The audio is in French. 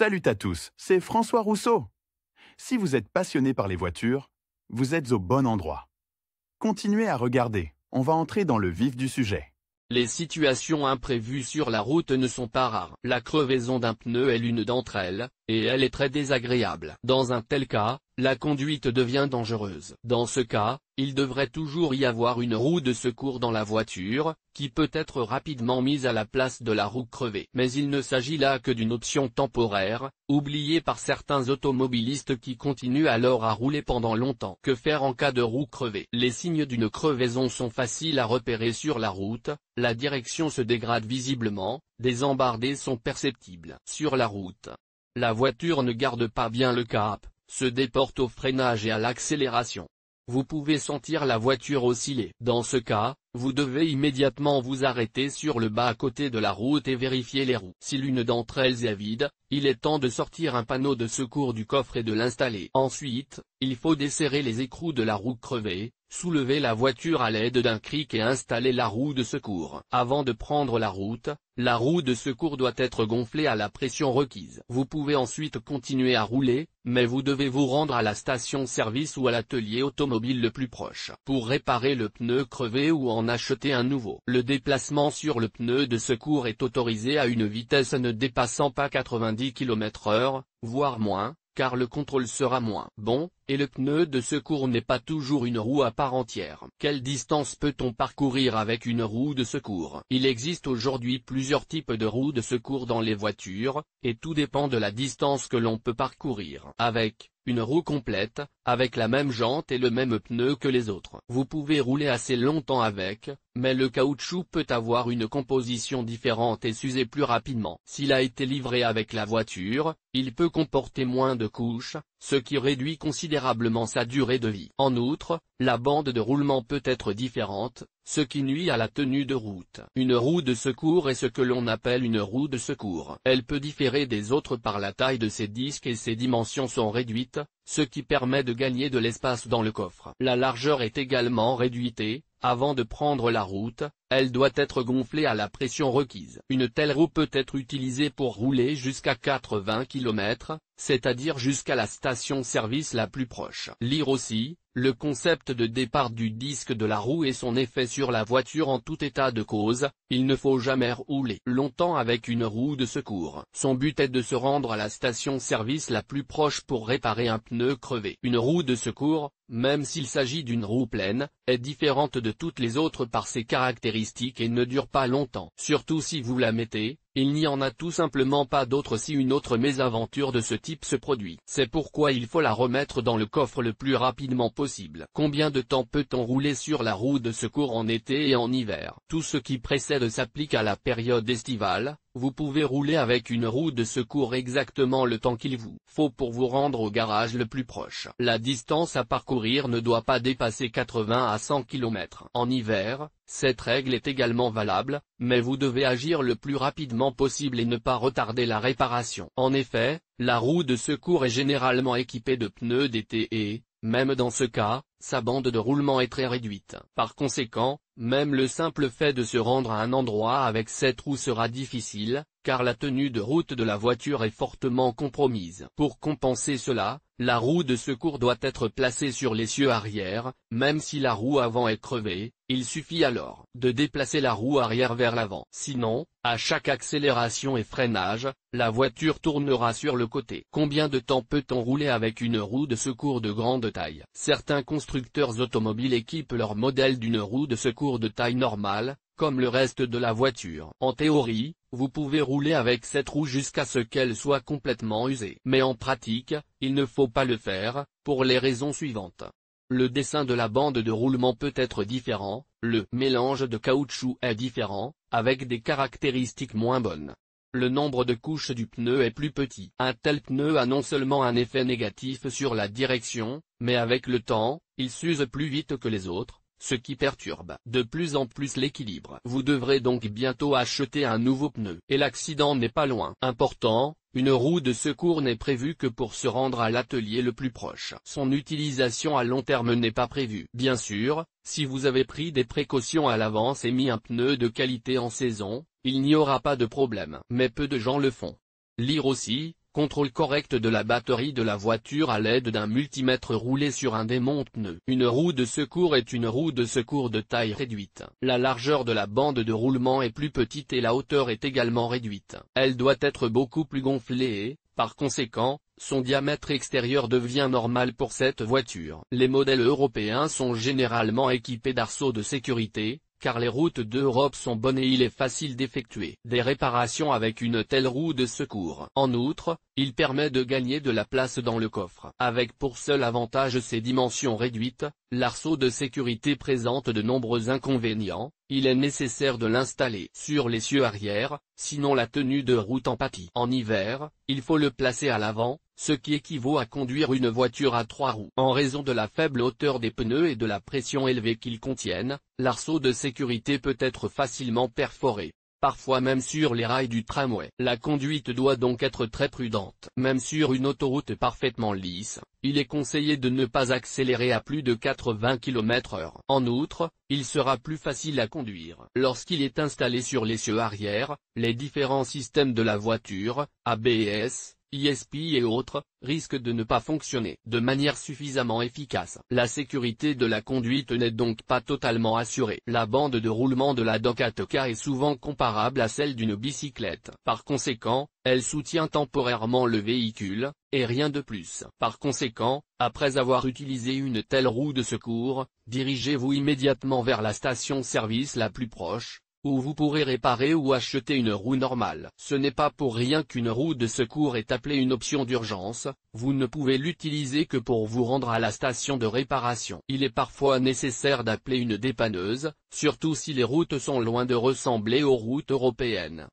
Salut à tous, c'est François Rousseau. Si vous êtes passionné par les voitures, vous êtes au bon endroit. Continuez à regarder, on va entrer dans le vif du sujet. Les situations imprévues sur la route ne sont pas rares. La crevaison d'un pneu est l'une d'entre elles, et elle est très désagréable. Dans un tel cas, la conduite devient dangereuse. Dans ce cas, il devrait toujours y avoir une roue de secours dans la voiture, qui peut être rapidement mise à la place de la roue crevée. Mais il ne s'agit là que d'une option temporaire, oubliée par certains automobilistes qui continuent alors à rouler pendant longtemps. Que faire en cas de roue crevée? Les signes d'une crevaison sont faciles à repérer sur la route, la direction se dégrade visiblement, des embardées sont perceptibles. Sur la route, la voiture ne garde pas bien le cap, se déporte au freinage et à l'accélération. Vous pouvez sentir la voiture osciller. Dans ce cas, vous devez immédiatement vous arrêter sur le bas-côté de la route et vérifier les roues. Si l'une d'entre elles est vide, il est temps de sortir un panneau de secours du coffre et de l'installer. Ensuite, il faut desserrer les écrous de la roue crevée, soulever la voiture à l'aide d'un cric et installer la roue de secours. Avant de prendre la roue de secours doit être gonflée à la pression requise. Vous pouvez ensuite continuer à rouler, mais vous devez vous rendre à la station-service ou à l'atelier automobile le plus proche pour réparer le pneu crevé ou en acheter un nouveau. Le déplacement sur le pneu de secours est autorisé à une vitesse ne dépassant pas 90 km/h, voire moins, car le contrôle sera moins bon, et le pneu de secours n'est pas toujours une roue à part entière. Quelle distance peut-on parcourir avec une roue de secours? Il existe aujourd'hui plusieurs types de roues de secours dans les voitures, et tout dépend de la distance que l'on peut parcourir. Avec une roue complète, avec la même jante et le même pneu que les autres, vous pouvez rouler assez longtemps avec, mais le caoutchouc peut avoir une composition différente et s'user plus rapidement. S'il a été livré avec la voiture, il peut comporter moins de couches, ce qui réduit considérablement sa durée de vie. En outre, la bande de roulement peut être différente, ce qui nuit à la tenue de route. Une roue de secours est ce que l'on appelle une roue de secours. Elle peut différer des autres par la taille de ses disques et ses dimensions sont réduites, ce qui permet de gagner de l'espace dans le coffre. La largeur est également réduite et, avant de prendre la route, elle doit être gonflée à la pression requise. Une telle roue peut être utilisée pour rouler jusqu'à 80 km, c'est-à-dire jusqu'à la station-service la plus proche. Lire aussi, le concept de départ du disque de la roue et son effet sur la voiture en tout état de cause, il ne faut jamais rouler longtemps avec une roue de secours. Son but est de se rendre à la station-service la plus proche pour réparer un pneu crevé. Une roue de secours, même s'il s'agit d'une roue pleine, est différente de toutes les autres par ses caractéristiques et ne dure pas longtemps. Surtout si vous la mettez, il n'y en a tout simplement pas d'autre si une autre mésaventure de ce type se produit. C'est pourquoi il faut la remettre dans le coffre le plus rapidement possible. Combien de temps peut-on rouler sur la roue de secours en été et en hiver? Tout ce qui précède s'applique à la période estivale. Vous pouvez rouler avec une roue de secours exactement le temps qu'il vous faut pour vous rendre au garage le plus proche. La distance à parcourir ne doit pas dépasser 80 à 100 km. En hiver, cette règle est également valable, mais vous devez agir le plus rapidement possible et ne pas retarder la réparation. En effet, la roue de secours est généralement équipée de pneus d'été et, même dans ce cas, sa bande de roulement est très réduite. Par conséquent, même le simple fait de se rendre à un endroit avec cette roue sera difficile, car la tenue de route de la voiture est fortement compromise. Pour compenser cela, la roue de secours doit être placée sur l'essieu arrière, même si la roue avant est crevée, il suffit alors de déplacer la roue arrière vers l'avant. Sinon, à chaque accélération et freinage, la voiture tournera sur le côté. Combien de temps peut-on rouler avec une roue de secours de grande taille? Certains constructeurs automobiles équipent leur modèle d'une roue de secours de taille normale, comme le reste de la voiture. En théorie, vous pouvez rouler avec cette roue jusqu'à ce qu'elle soit complètement usée. Mais en pratique, il ne faut pas le faire, pour les raisons suivantes. Le dessin de la bande de roulement peut être différent, le mélange de caoutchouc est différent, avec des caractéristiques moins bonnes. Le nombre de couches du pneu est plus petit. Un tel pneu a non seulement un effet négatif sur la direction, mais avec le temps, il s'use plus vite que les autres, ce qui perturbe de plus en plus l'équilibre. Vous devrez donc bientôt acheter un nouveau pneu. Et l'accident n'est pas loin. Important, une roue de secours n'est prévue que pour se rendre à l'atelier le plus proche. Son utilisation à long terme n'est pas prévue. Bien sûr, si vous avez pris des précautions à l'avance et mis un pneu de qualité en saison, il n'y aura pas de problème. Mais peu de gens le font. Lire aussi, contrôle correct de la batterie de la voiture à l'aide d'un multimètre roulé sur un démonte-pneus. Une roue de secours est une roue de secours de taille réduite. La largeur de la bande de roulement est plus petite et la hauteur est également réduite. Elle doit être beaucoup plus gonflée et, par conséquent, son diamètre extérieur devient normal pour cette voiture. Les modèles européens sont généralement équipés d'arceaux de sécurité, car les routes d'Europe sont bonnes et il est facile d'effectuer des réparations avec une telle roue de secours. En outre, il permet de gagner de la place dans le coffre. Avec pour seul avantage ses dimensions réduites, l'arceau de sécurité présente de nombreux inconvénients. Il est nécessaire de l'installer sur l'essieu arrière, sinon la tenue de route en pâtit. En hiver, il faut le placer à l'avant, ce qui équivaut à conduire une voiture à 3 roues. En raison de la faible hauteur des pneus et de la pression élevée qu'ils contiennent, l'arceau de sécurité peut être facilement perforé, parfois même sur les rails du tramway. La conduite doit donc être très prudente. Même sur une autoroute parfaitement lisse, il est conseillé de ne pas accélérer à plus de 80 km/h. En outre, il sera plus facile à conduire. Lorsqu'il est installé sur l'essieu arrière, les différents systèmes de la voiture, ABS, ESP et autres, risquent de ne pas fonctionner de manière suffisamment efficace. La sécurité de la conduite n'est donc pas totalement assurée. La bande de roulement de la Dokateka est souvent comparable à celle d'une bicyclette. Par conséquent, elle soutient temporairement le véhicule, et rien de plus. Par conséquent, après avoir utilisé une telle roue de secours, dirigez-vous immédiatement vers la station-service la plus proche, où vous pourrez réparer ou acheter une roue normale. Ce n'est pas pour rien qu'une roue de secours est appelée une option d'urgence, vous ne pouvez l'utiliser que pour vous rendre à la station de réparation. Il est parfois nécessaire d'appeler une dépanneuse, surtout si les routes sont loin de ressembler aux routes européennes.